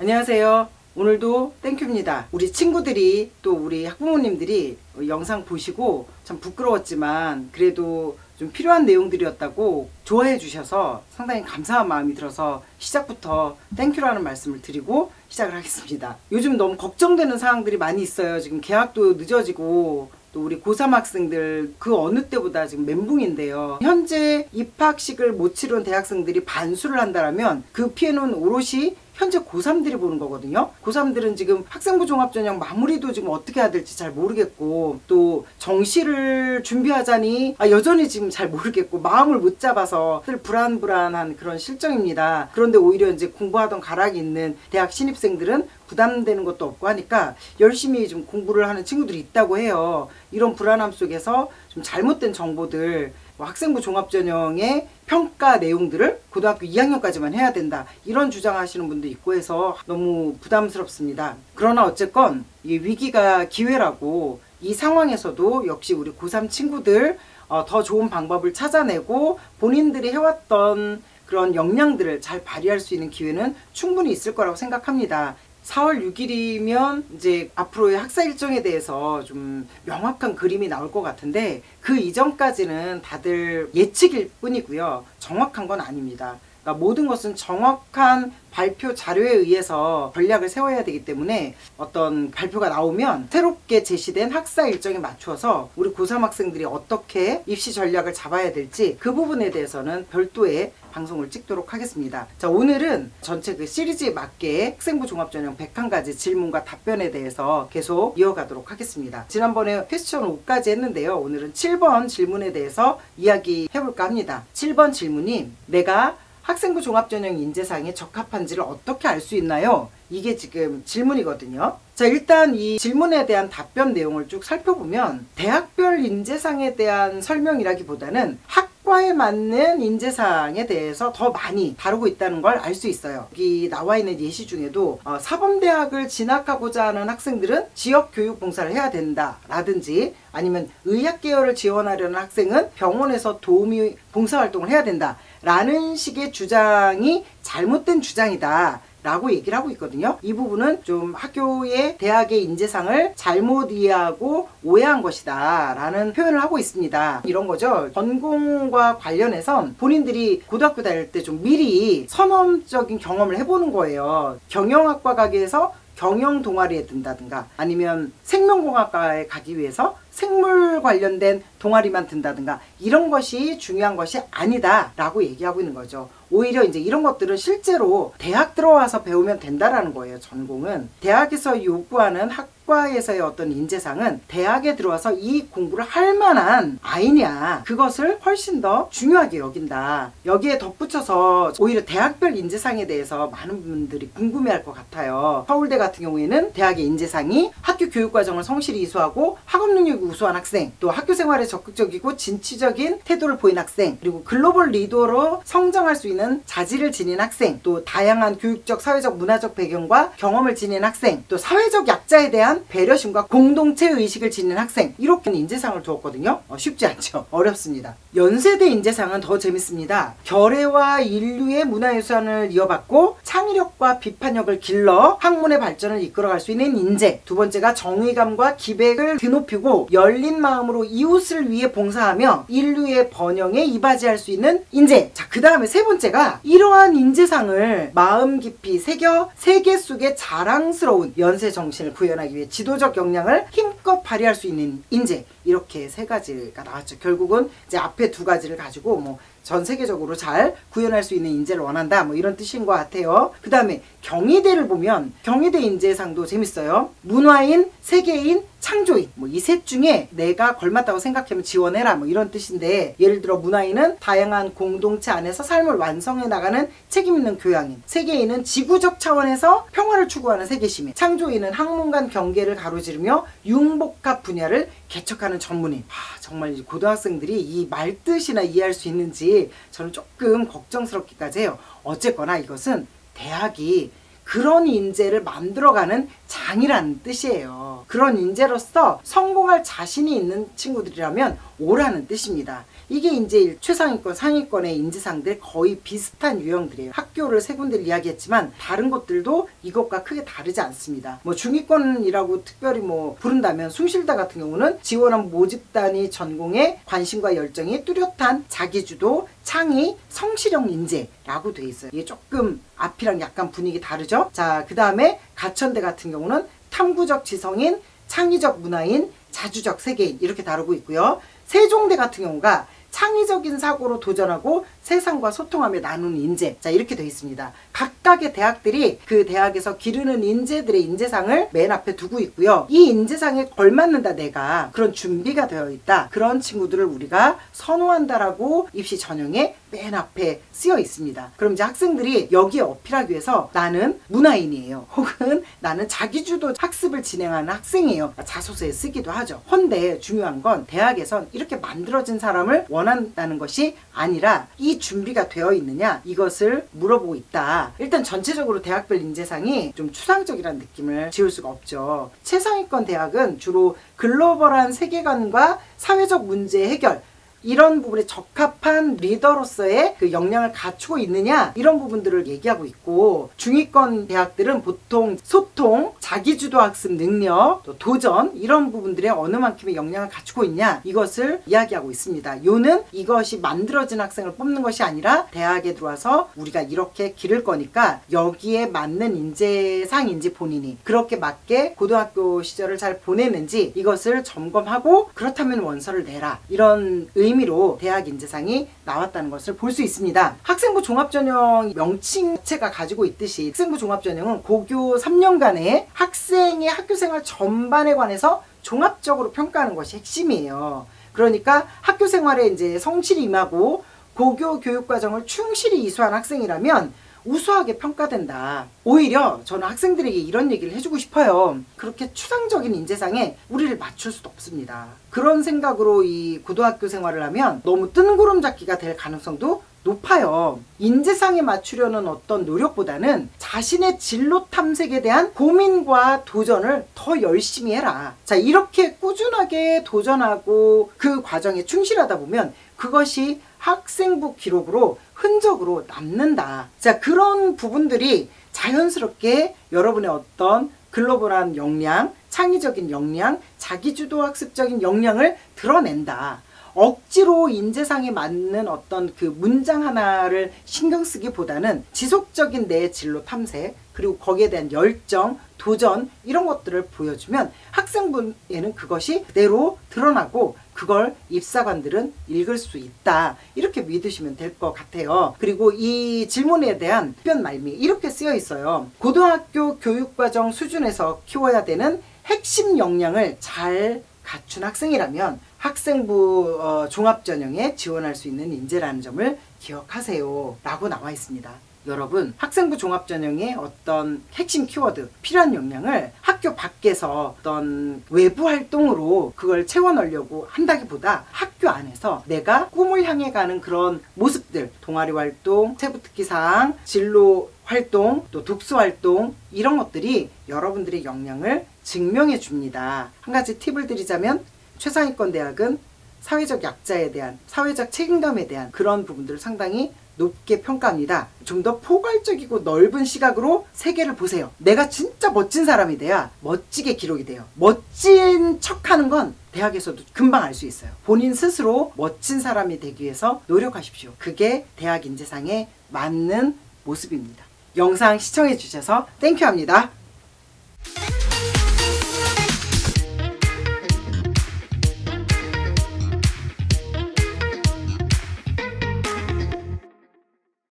안녕하세요. 오늘도 땡큐입니다. 우리 친구들이 또 우리 학부모님들이 영상 보시고 참 부끄러웠지만 그래도 좀 필요한 내용들이었다고 좋아해 주셔서 상당히 감사한 마음이 들어서 시작부터 땡큐라는 말씀을 드리고 시작을 하겠습니다. 요즘 너무 걱정되는 사항들이 많이 있어요. 지금 개학도 늦어지고 또 우리 고3 학생들 그 어느 때보다 지금 멘붕인데요. 현재 입학식을 못 치른 대학생들이 반수를 한다면 그 피해는 오롯이 현재 고3들이 보는 거거든요. 고3들은 지금 학생부 종합전형 마무리도 지금 어떻게 해야 될지 잘 모르겠고 또 정시를 준비하자니 여전히 지금 잘 모르겠고 마음을 못 잡아서 불안불안한 그런 실정입니다. 그런데 오히려 이제 공부하던 가락이 있는 대학 신입생들은 부담되는 것도 없고 하니까 열심히 좀 공부를 하는 친구들이 있다고 해요. 이런 불안함 속에서 좀 잘못된 정보들, 학생부 종합전형의 평가 내용들을 고등학교 2학년까지만 해야 된다, 이런 주장하시는 분도 있고 해서 너무 부담스럽습니다. 그러나 어쨌건 이 위기가 기회라고, 이 상황에서도 역시 우리 고3 친구들 더 좋은 방법을 찾아내고 본인들이 해왔던 그런 역량들을 잘 발휘할 수 있는 기회는 충분히 있을 거라고 생각합니다. 4월 6일이면 이제 앞으로의 학사 일정에 대해서 좀 명확한 그림이 나올 것 같은데 그 이전까지는 다들 예측일 뿐이고요. 정확한 건 아닙니다. 그러니까 모든 것은 정확한 발표 자료에 의해서 전략을 세워야 되기 때문에 어떤 발표가 나오면 새롭게 제시된 학사 일정에 맞추어서 우리 고3 학생들이 어떻게 입시 전략을 잡아야 될지 그 부분에 대해서는 별도의 방송을 찍도록 하겠습니다. 자, 오늘은 전체 그 시리즈에 맞게 학생부 종합전형 101가지 질문과 답변에 대해서 계속 이어가도록 하겠습니다. 지난번에 퀘스천 5까지 했는데요. 오늘은 7번 질문에 대해서 이야기해볼까 합니다. 7번 질문이 내가 학생부 종합전형 인재상에 적합한지를 어떻게 알 수 있나요? 이게 지금 질문이거든요. 자, 일단 이 질문에 대한 답변 내용을 쭉 살펴보면 대학별 인재상에 대한 설명이라기보다는 학과에 맞는 인재상에 대해서 더 많이 다루고 있다는 걸 알 수 있어요. 여기 나와 있는 예시 중에도 사범대학을 진학하고자 하는 학생들은 지역교육봉사를 해야 된다 라든지, 아니면 의학계열을 지원하려는 학생은 병원에서 도우미 봉사활동을 해야 된다 라는 식의 주장이 잘못된 주장이다 라고 얘기를 하고 있거든요. 이 부분은 좀 학교의 대학의 인재상을 잘못 이해하고 오해한 것이다 라는 표현을 하고 있습니다. 이런 거죠. 전공과 관련해서 본인들이 고등학교 다닐 때 좀 미리 선험적인 경험을 해보는 거예요. 경영학과 가기 위해서 경영 동아리에 든다든가, 아니면 생명공학과에 가기 위해서 생물 관련된 동아리만 든다든가, 이런 것이 중요한 것이 아니다 라고 얘기하고 있는 거죠. 오히려 이제 이런 것들은 실제로 대학 들어와서 배우면 된다라는 거예요. 전공은 대학에서 요구하는 학과에서의 어떤 인재상은 대학에 들어와서 이 공부를 할 만한 아이냐, 그것을 훨씬 더 중요하게 여긴다. 여기에 덧붙여서 오히려 대학별 인재상에 대해서 많은 분들이 궁금해할 것 같아요. 서울대 같은 경우에는 대학의 인재상이 학교 교육과정을 성실히 이수하고 학업 능력이 우수한 학생, 또 학교 생활에 적극적이고 진취적인 태도를 보인 학생, 그리고 글로벌 리더로 성장할 수 있는 자질을 지닌 학생, 또 다양한 교육적, 사회적, 문화적 배경과 경험을 지닌 학생, 또 사회적 약자에 대한 배려심과 공동체 의식을 지닌 학생, 이렇게 인재상을 두었거든요. 쉽지 않죠. 어렵습니다. 연세대 인재상은 더 재밌습니다. 결의와 인류의 문화유산을 이어받고 창의력과 비판력을 길러 학문의 발전을 이끌어갈 수 있는 인재. 두 번째가 정의감과 기백을 드높이고 열린 마음으로 이웃을 위해 봉사하며 인류의 번영에 이바지할 수 있는 인재. 자, 그 다음에 세 번째가 이러한 인재상을 마음 깊이 새겨 세계 속에 자랑스러운 연세 정신을 구현하기 위해 지도적 역량을 힘껏 발휘할 수 있는 인재. 이렇게 세 가지가 나왔죠. 결국은 이제 앞에 두 가지를 가지고 전 세계적으로 잘 구현할 수 있는 인재를 원한다, 이런 뜻인 것 같아요. 그 다음에 경희대를 보면 경희대 인재상도 재밌어요. 문화인, 세계인, 창조인, 이 셋 중에 내가 걸맞다고 생각하면 지원해라, 이런 뜻인데, 예를 들어 문화인은 다양한 공동체 안에서 삶을 완성해 나가는 책임 있는 교양인, 세계인은 지구적 차원에서 평화를 추구하는 세계시민, 창조인은 학문 간 경계를 가로지르며 융복합 분야를 개척하는 전문인. 정말 고등학생들이 이 말뜻이나 이해할 수 있는지 저는 조금 걱정스럽기까지 해요. 어쨌거나 이것은 대학이 그런 인재를 만들어가는 장이라는 뜻이에요. 그런 인재로서 성공할 자신이 있는 친구들이라면 오라는 뜻입니다. 이게 이제 최상위권, 상위권의 인재상들 거의 비슷한 유형들이에요. 학교를 세 군데를 이야기했지만 다른 곳들도 이것과 크게 다르지 않습니다. 뭐 중위권이라고 특별히 뭐 부른다면 숭실대 같은 경우는 지원한 모집 단위 전공에 관심과 열정이 뚜렷한 자기주도, 창의, 성실형 인재라고 돼 있어요. 이게 조금 앞이랑 약간 분위기 다르죠? 자, 그 다음에 가천대 같은 경우는 탐구적 지성인, 창의적 문화인, 자주적 세계인 이렇게 다루고 있고요. 세종대 같은 경우가 창의적인 사고로 도전하고 세상과 소통하며 나누는 인재. 자, 이렇게 되어 있습니다. 각각의 대학들이 그 대학에서 기르는 인재들의 인재상을 맨 앞에 두고 있고요. 이 인재상에 걸맞는다, 내가 그런 준비가 되어 있다, 그런 친구들을 우리가 선호한다라고 입시 전형에 맨 앞에 쓰여 있습니다. 그럼 이제 학생들이 여기에 어필하기 위해서 나는 문화인이에요, 혹은 나는 자기주도 학습을 진행하는 학생이에요, 자소서에 쓰기도 하죠. 헌데 중요한 건 대학에선 이렇게 만들어진 사람을 원한다는 것이 아니라 이 준비가 되어 있느냐, 이것을 물어보고 있다. 일단 전체적으로 대학별 인재상이 좀 추상적이라는 느낌을 지울 수가 없죠. 최상위권 대학은 주로 글로벌한 세계관과 사회적 문제 해결, 이런 부분에 적합한 리더로서의 그 역량을 갖추고 있느냐, 이런 부분들을 얘기하고 있고, 중위권 대학들은 보통 소통, 자기주도 학습 능력, 또 도전, 이런 부분들에 어느 만큼의 역량을 갖추고 있냐, 이것을 이야기하고 있습니다. 요는 이것이 만들어진 학생을 뽑는 것이 아니라 대학에 들어와서 우리가 이렇게 기를 거니까 여기에 맞는 인재상인지 본인이 그렇게 맞게 고등학교 시절을 잘 보냈는지 이것을 점검하고 그렇다면 원서를 내라, 이런 의미로 대학 인재상이 나왔다는 것을 볼 수 있습니다. 학생부 종합전형 명칭 자체가 가지고 있듯이 학생부 종합전형은 고교 3년간의 학생의 학교생활 전반에 관해서 종합적으로 평가하는 것이 핵심이에요. 그러니까 학교생활에 이제 성실히 임하고 고교 교육과정을 충실히 이수한 학생이라면 우수하게 평가된다. 오히려 저는 학생들에게 이런 얘기를 해주고 싶어요. 그렇게 추상적인 인재상에 우리를 맞출 수도 없습니다. 그런 생각으로 이 고등학교 생활을 하면 너무 뜬구름 잡기가 될 가능성도 높아요. 인재상에 맞추려는 어떤 노력보다는 자신의 진로 탐색에 대한 고민과 도전을 더 열심히 해라. 자, 이렇게 꾸준하게 도전하고 그 과정에 충실하다 보면 그것이 학생부 기록으로 흔적으로 남는다. 자, 그런 부분들이 자연스럽게 여러분의 어떤 글로벌한 역량, 창의적인 역량, 자기주도 학습적인 역량을 드러낸다. 억지로 인재상에 맞는 어떤 그 문장 하나를 신경 쓰기보다는 지속적인 내 진로 탐색, 그리고 거기에 대한 열정, 도전, 이런 것들을 보여주면 학생부에는 그것이 그대로 드러나고 그걸 입사관들은 읽을 수 있다. 이렇게 믿으시면 될 것 같아요. 그리고 이 질문에 대한 답변 말미 이렇게 쓰여 있어요. 고등학교 교육과정 수준에서 키워야 되는 핵심 역량을 잘 갖춘 학생이라면 학생부 종합전형에 지원할 수 있는 인재라는 점을 기억하세요 라고 나와 있습니다. 여러분, 학생부 종합전형의 어떤 핵심 키워드, 필요한 역량을 학교 밖에서 어떤 외부 활동으로 그걸 채워넣으려고 한다기보다 학교 안에서 내가 꿈을 향해 가는 그런 모습들, 동아리 활동, 세부특기사항, 진로 활동, 또 독서 활동, 이런 것들이 여러분들의 역량을 증명해 줍니다. 한 가지 팁을 드리자면 최상위권 대학은 사회적 약자에 대한, 사회적 책임감에 대한 그런 부분들을 상당히 높게 평가합니다. 좀 더 포괄적이고 넓은 시각으로 세계를 보세요. 내가 진짜 멋진 사람이 돼야 멋지게 기록이 돼요. 멋진 척하는 건 대학에서도 금방 알 수 있어요. 본인 스스로 멋진 사람이 되기 위해서 노력하십시오. 그게 대학 인재상에 맞는 모습입니다. 영상 시청해 주셔서 땡큐 합니다.